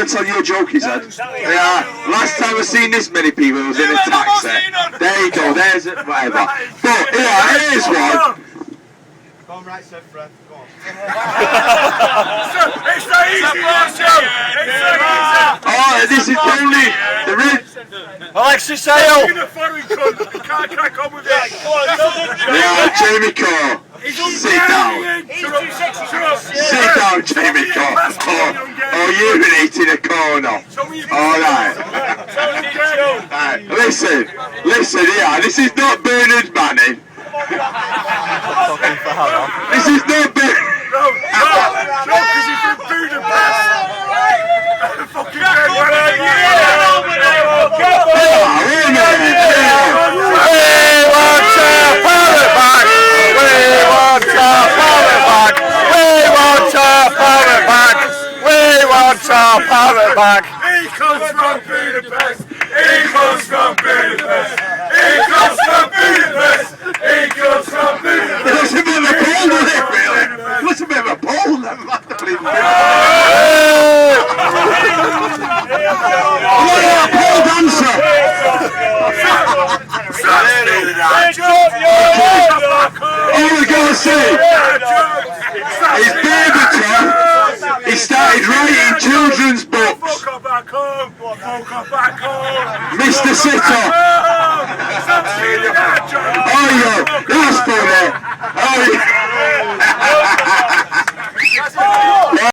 to tell you a joke, he said. Yeah, last time I seen this many people, it was in a taxi. There you go, there's it, whatever. But, yeah, here's one. Go on, right, Sir Fred. Go on. It's so easy, Oh, this is only the red. Alexis Sale! Can't crack on with it. Yeah, Jamie Cole. Sit down. Sit down, Jamie Cole. Oh, you've been eating a corner. Alright. Right. Listen here, this is not Bernard Manning. This is not Bernard. No, because he's from Budapest. Fucking Parrot back! He comes from Budapest! He comes from Budapest! He comes from Budapest! He comes from Budapest! That's a bit of a ball, isn't it, really? That's a bit of a ball, never mind. What a pole dancer! All we gotta say is baby Tom. He started writing children's books. Fuck back home! Fuck back home! Mr. Sitter.